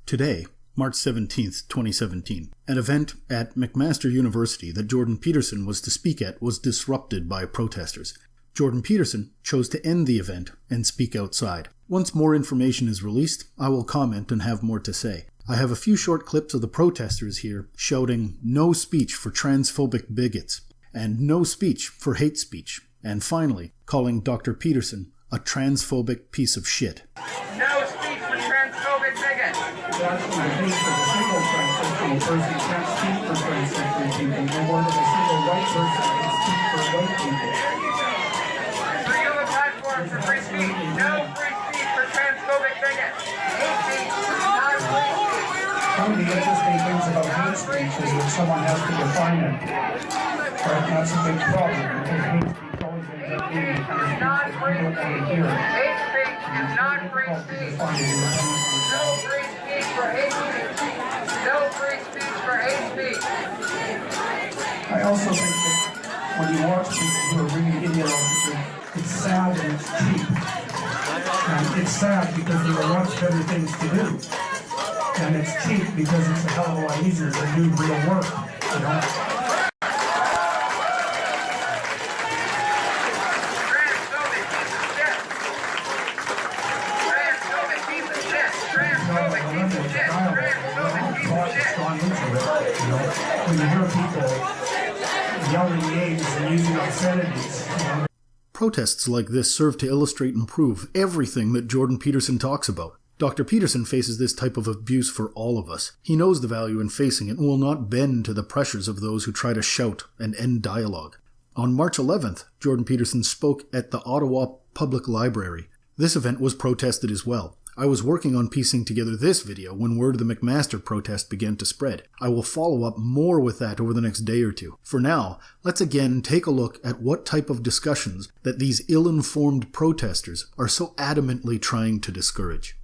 Today, March 17th, 2017, an event at McMaster University that Jordan Peterson was to speak at was disrupted by protesters. Jordan Peterson chose to end the event and speak outside. Once more information is released, I will comment and have more to say. I have a few short clips of the protesters here shouting "No speech for transphobic bigots" and "No speech for hate speech," and finally calling Dr. Peterson a transphobic piece of shit. No speech for transphobic bigots. That's what I think for the single transsexual person can't speak for transsexual people, no more than a single white person can speak for white people. So you have a platform for free speech. No free speech for transphobic bigots. Hate speech is not free speech. One of the interesting things about hate speech is that someone has to define it. Right? That's a big problem, because hate speech always ends up being the kind of speech that you don't want to hear. Hate speech is not free speech. No free speech for hate speech. No free speech for hate speech. I also think that when you watch people who are really ideological, it's sad and it's cheap. And it's sad because there are lots better things to do. And it's cheap because it's a hell of a lot easier to do real work, you know? Transphobic piece of shit. Transphobic piece of shit. Transphobic piece of shit. Transphobic piece of shit. Gone into it, you know? When you hear people yelling names and using obscenities, you know? Protests like this serve to illustrate and prove everything that Jordan Peterson talks about. Dr. Peterson faces this type of abuse for all of us. He knows the value in facing it and will not bend to the pressures of those who try to shout and end dialogue. On March 11th, Jordan Peterson spoke at the Ottawa Public Library. This event was protested as well. I was working on piecing together this video when word of the McMaster protest began to spread. I will follow up more with that over the next day or two. For now, let's again take a look at what type of discussions that these ill-informed protesters are so adamantly trying to discourage.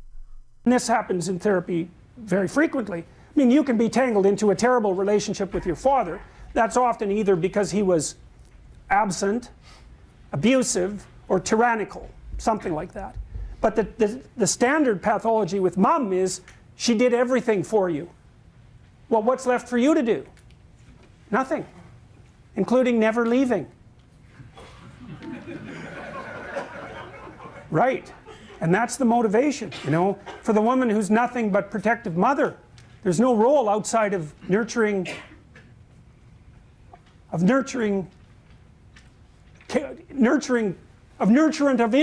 And this happens in therapy very frequently. I mean, you can be tangled into a terrible relationship with your father. That's often either because he was absent, abusive, or tyrannical, something like that. But the standard pathology with mom is she did everything for you. Well, what's left for you to do? Nothing, including never leaving. Right. And that's the motivation, you know, for the woman who's nothing but protective mother. There's no role outside of nurturant of nurturer of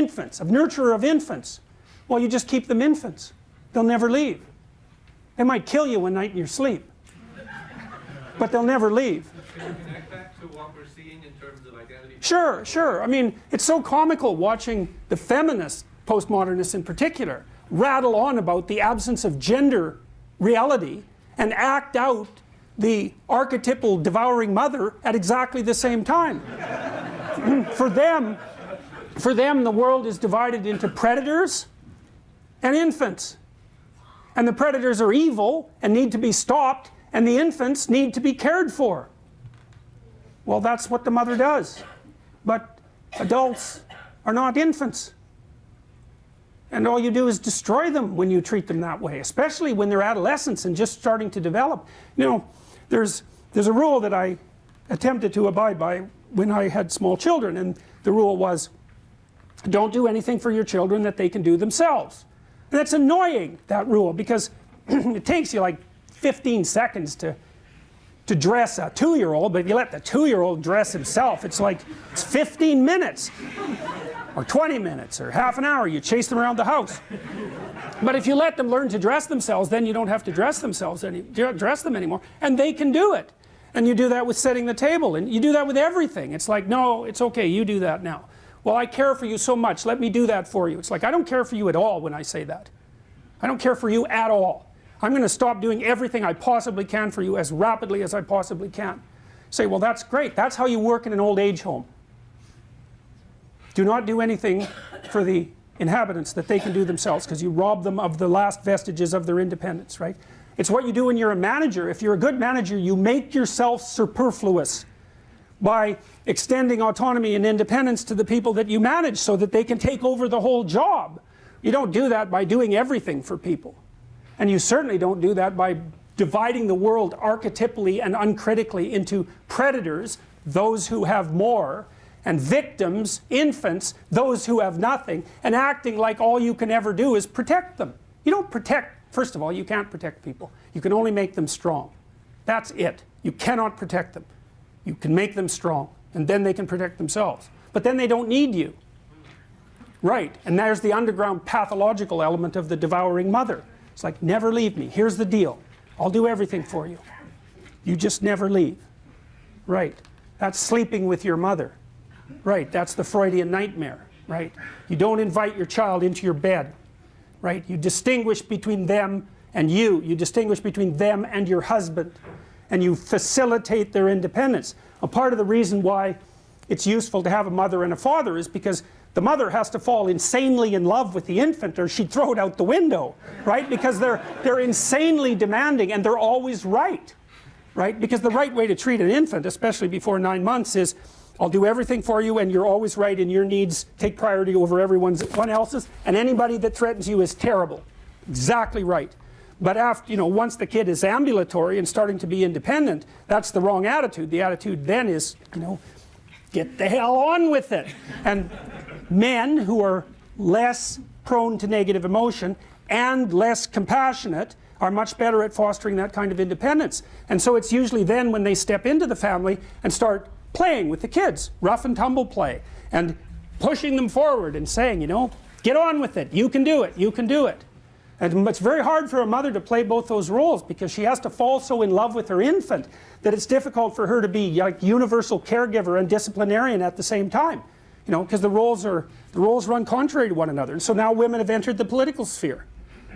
infants. Well, you just keep them infants. They'll never leave. They might kill you one night in your sleep, but they'll never leave. Can you connect that to what we're seeing in terms of identity? Sure, sure. I mean, it's so comical watching the feminists, postmodernists in particular, rattle on about the absence of gender reality and act out the archetypal devouring mother at exactly the same time. For them, the world is divided into predators and infants. And the predators are evil and need to be stopped, and the infants need to be cared for. Well, that's what the mother does. But adults are not infants. And all you do is destroy them when you treat them that way, especially when they're adolescents and just starting to develop. You know, there's a rule that I attempted to abide by when I had small children, and the rule was, don't do anything for your children that they can do themselves. And that's annoying, that rule, because it takes you like 15 seconds to dress a 2-year-old, but if you let the 2-year-old dress himself, it's 15 minutes. Or 20 minutes, or half an hour, you chase them around the house. But if you let them learn to dress themselves, then you don't have to dress them anymore, and they can do it. And you do that with setting the table, and you do that with everything. It's like, no, it's okay, you do that now. Well, I care for you so much, let me do that for you. It's like, I don't care for you at all when I say that. I don't care for you at all. I'm going to stop doing everything I possibly can for you as rapidly as I possibly can. Say, well, that's great, that's how you work in an old age home. Do not do anything for the inhabitants that they can do themselves, because you rob them of the last vestiges of their independence, right? It's what you do when you're a manager. If you're a good manager, you make yourself superfluous. by extending autonomy and independence to the people that you manage so that they can take over the whole job. You don't do that by doing everything for people. And you certainly don't do that by dividing the world archetypally and uncritically into predators, those who have more, and victims, infants, those who have nothing, and acting like all you can ever do is protect them. You don't protect, first of all, you can't protect people. You can only make them strong. That's it. You cannot protect them. You can make them strong, and then they can protect themselves. But then they don't need you. Right, and there's the underground pathological element of the devouring mother. It's like, never leave me. Here's the deal. I'll do everything for you. You just never leave. Right, that's sleeping with your mother. Right, that's the Freudian nightmare. Right, you don't invite your child into your bed. Right, you distinguish between them and you. You distinguish between them and your husband. And you facilitate their independence. A part of the reason why it's useful to have a mother and a father is because the mother has to fall insanely in love with the infant or she'd throw it out the window, right? Because they're insanely demanding and they're always right, right? Because the right way to treat an infant, especially before 9 months, is I'll do everything for you and you're always right and your needs take priority over everyone else's, and anybody that threatens you is terrible. Exactly right. But after, once the kid is ambulatory and starting to be independent, that's the wrong attitude. The attitude then is, get the hell on with it. And men who are less prone to negative emotion and less compassionate are much better at fostering that kind of independence. And so it's usually then when they step into the family and start playing with the kids, rough and tumble play, and pushing them forward and saying, get on with it, you can do it, you can do it. And it's very hard for a mother to play both those roles because she has to fall so in love with her infant that it's difficult for her to be like universal caregiver and disciplinarian at the same time. Because the roles run contrary to one another. And so now women have entered the political sphere,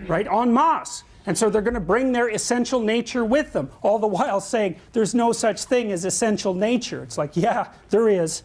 right, en masse. And so they're going to bring their essential nature with them, all the while saying there's no such thing as essential nature. It's like, yeah, there is.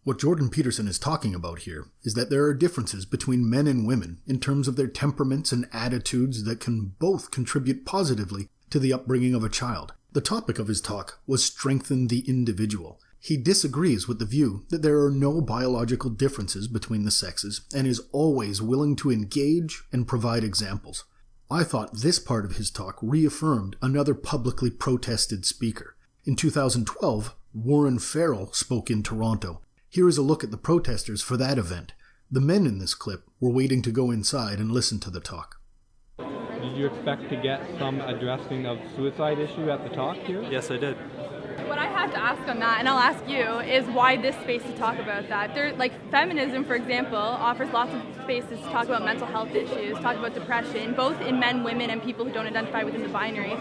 What Jordan Peterson is talking about here is that there are differences between men and women in terms of their temperaments and attitudes that can both contribute positively to the upbringing of a child. The topic of his talk was strengthen the individual. He disagrees with the view that there are no biological differences between the sexes and is always willing to engage and provide examples. I thought this part of his talk reaffirmed another publicly protested speaker. In 2012, Warren Farrell spoke in Toronto. Here is a look at the protesters for that event. The men in this clip were waiting to go inside and listen to the talk. Did you expect to get some addressing of suicide issue at the talk here? Yes, I did. What I have to ask on that, and I'll ask you, is why this space to talk about that? Feminism, for example, offers lots of spaces to talk about mental health issues, talk about depression, both in men, women, and people who don't identify within the binary.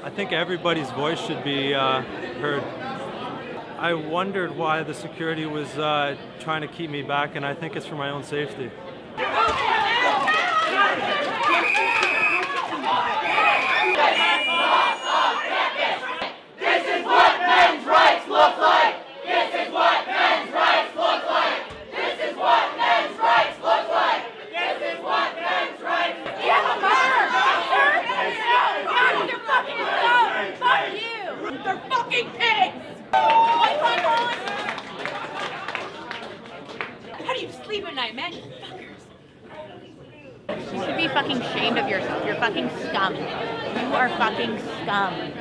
I think everybody's voice should be heard. I wondered why the security was trying to keep me back, and I think it's for my own safety. This is what men's rights look like! This is what men's rights look like! This is what men's rights look like! This is what men's rights look like! You're a murderer! You're fucking dumb! Fuck you! They're fucking pigs! How do you sleep at night, man? You fuckers! You should be fucking ashamed of yourself. You're fucking scum. You are fucking scum.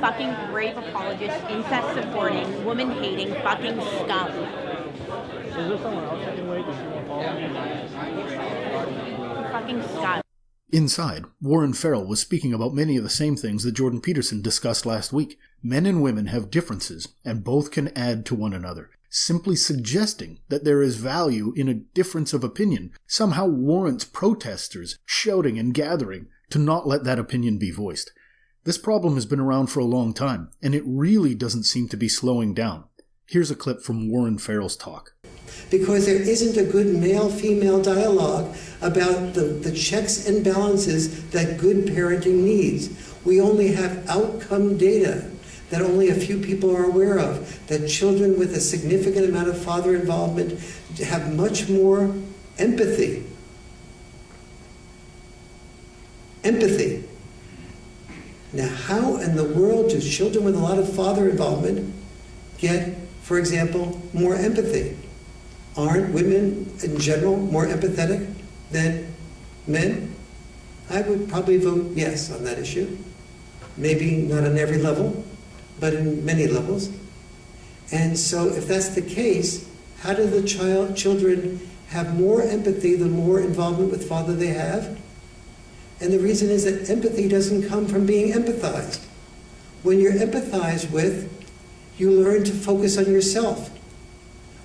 Fucking rape apologist, incest supporting, woman hating, fucking scum. Is there someone else I can wait if you want to follow me? Fucking scum. Inside, Warren Farrell was speaking about many of the same things that Jordan Peterson discussed last week. Men and women have differences, and both can add to one another. Simply suggesting that there is value in a difference of opinion somehow warrants protesters shouting and gathering to not let that opinion be voiced. This problem has been around for a long time, and it really doesn't seem to be slowing down. Here's a clip from Warren Farrell's talk. Because there isn't a good male-female dialogue about the checks and balances that good parenting needs. We only have outcome data that only a few people are aware of, that children with a significant amount of father involvement have much more empathy. Now, how in the world do children with a lot of father involvement get, for example, more empathy? Aren't women in general more empathetic than men? I would probably vote yes on that issue. Maybe not on every level, but in many levels. And so if that's the case, how do the children have more empathy the more involvement with father they have? And the reason is that empathy doesn't come from being empathized. When you're empathized with, you learn to focus on yourself.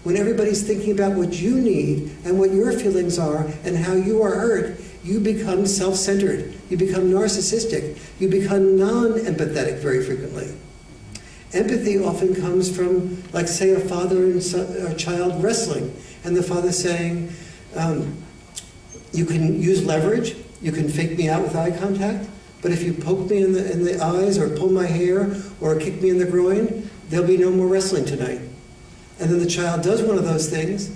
When everybody's thinking about what you need and what your feelings are and how you are hurt, you become self-centered. You become narcissistic. You become non-empathetic very frequently. Empathy often comes from, like, say, a father and a child wrestling, and the father saying, you can use leverage, you can fake me out with eye contact, but if you poke me in the eyes or pull my hair or kick me in the groin, there'll be no more wrestling tonight. And then the child does one of those things,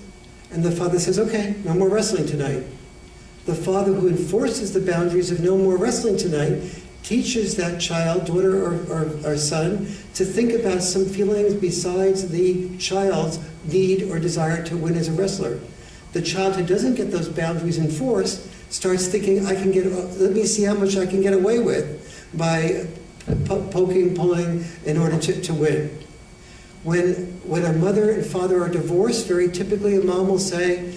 and the father says, okay, no more wrestling tonight. The father who enforces the boundaries of no more wrestling tonight teaches that child, daughter or son, to think about some feelings besides the child's need or desire to win as a wrestler. The child who doesn't get those boundaries enforced starts thinking, let me see how much I can get away with by poking, pulling in order to win. When a mother and father are divorced, very typically a mom will say,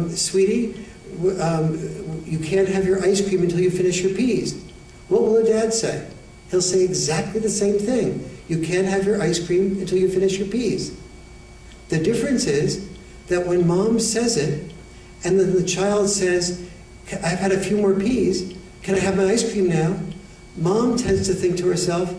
sweetie, you can't have your ice cream until you finish your peas. What will a dad say? He'll say exactly the same thing. You can't have your ice cream until you finish your peas. The difference is that when mom says it, and then the child says, I've had a few more peas, can I have my ice cream now? Mom tends to think to herself,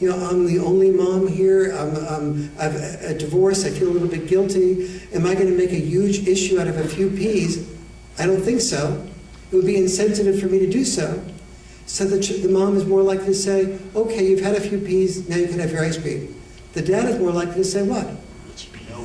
you know, I'm the only mom here, I've a divorce, I feel a little bit guilty. Am I going to make a huge issue out of a few peas? I don't think so. It would be insensitive for me to do so. So the mom is more likely to say, okay, you've had a few peas, now you can have your ice cream. The dad is more likely to say what?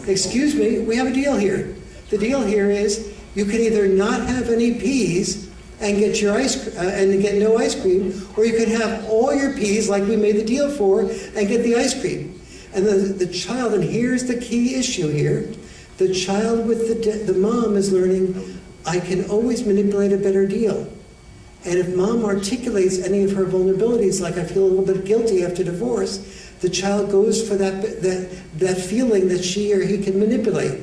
Excuse me, we have a deal here. The deal here is you can either not have any peas and get your and get no ice cream, or you can have all your peas like we made the deal for and get the ice cream. And the child, and here's the key issue here, the child with the mom is learning, I can always manipulate a better deal. And if mom articulates any of her vulnerabilities, like I feel a little bit guilty after divorce, the child goes for that feeling that she or he can manipulate.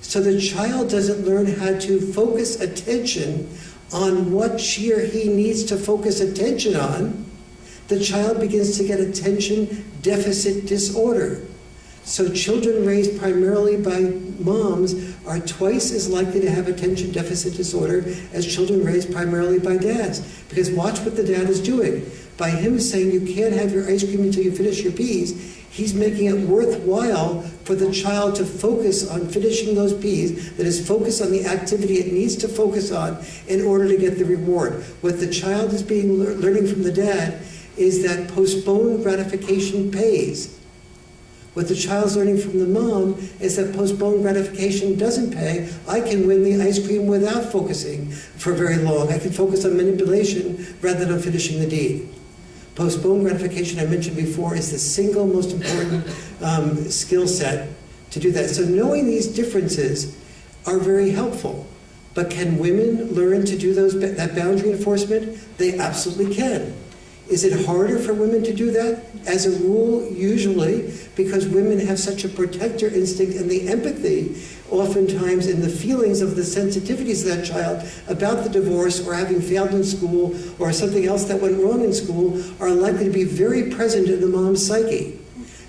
So the child doesn't learn how to focus attention on what she or he needs to focus attention on. The child begins to get attention deficit disorder. So children raised primarily by moms are twice as likely to have attention deficit disorder as children raised primarily by dads. Because watch what the dad is doing. By him saying you can't have your ice cream until you finish your peas, he's making it worthwhile for the child to focus on finishing those peas, that is, focus on the activity it needs to focus on in order to get the reward. What the child is learning from the dad is that postponed gratification pays. What the child's learning from the mom is that postponed gratification doesn't pay. I can win the ice cream without focusing for very long. I can focus on manipulation rather than on finishing the deed. Postponed gratification, I mentioned before, is the single most important skill set to do that. So knowing these differences are very helpful. But can women learn to do that boundary enforcement? They absolutely can. Is it harder for women to do that? As a rule, usually, because women have such a protector instinct and the empathy, oftentimes in the feelings of the sensitivities of that child about the divorce or having failed in school or something else that went wrong in school, are likely to be very present in the mom's psyche.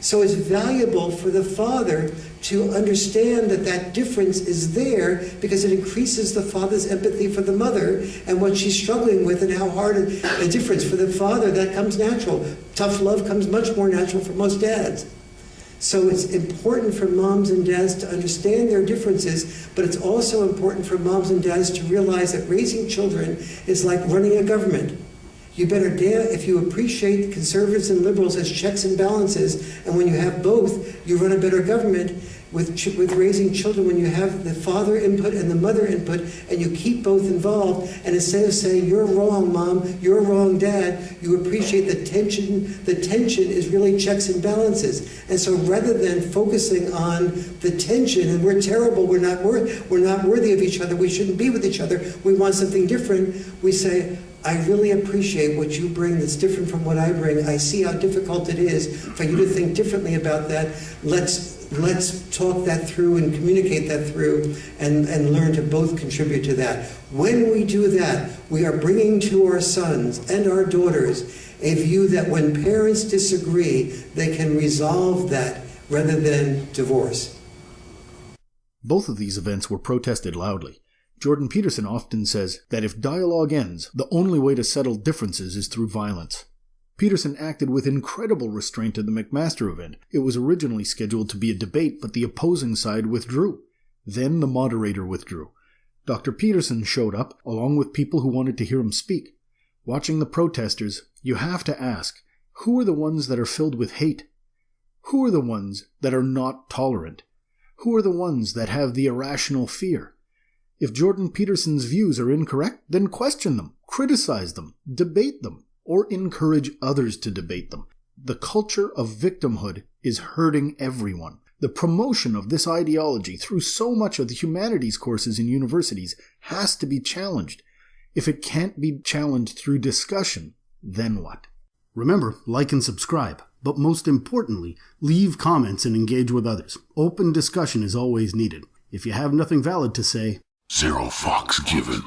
So it's valuable for the father to understand that that difference is there because it increases the father's empathy for the mother and what she's struggling with and how hard a difference. For the father, that comes natural. Tough love comes much more natural for most dads. So it's important for moms and dads to understand their differences, but it's also important for moms and dads to realize that raising children is like running a government. You better if you appreciate conservatives and liberals as checks and balances, and when you have both, you run a better government with raising children. When you have the father input and the mother input, and you keep both involved, and instead of saying, you're wrong, Mom, you're wrong, Dad, you appreciate the tension. The tension is really checks and balances. And so rather than focusing on the tension, and we're terrible, we're not worthy of each other, we shouldn't be with each other, we want something different, we say, I really appreciate what you bring that's different from what I bring. I see how difficult it is for you to think differently about that. Let's talk that through and communicate that through and learn to both contribute to that. When we do that, we are bringing to our sons and our daughters a view that when parents disagree, they can resolve that rather than divorce. Both of these events were protested loudly. Jordan Peterson often says that if dialogue ends, the only way to settle differences is through violence. Peterson acted with incredible restraint at the McMaster event. It was originally scheduled to be a debate, but the opposing side withdrew. Then the moderator withdrew. Dr. Peterson showed up, along with people who wanted to hear him speak. Watching the protesters, you have to ask, who are the ones that are filled with hate? Who are the ones that are not tolerant? Who are the ones that have the irrational fear? If Jordan Peterson's views are incorrect, then question them, criticize them, debate them, or encourage others to debate them. The culture of victimhood is hurting everyone. The promotion of this ideology through so much of the humanities courses in universities has to be challenged. If it can't be challenged through discussion, then what? Remember, like and subscribe, but most importantly, leave comments and engage with others. Open discussion is always needed. If you have nothing valid to say, ZeroFox given.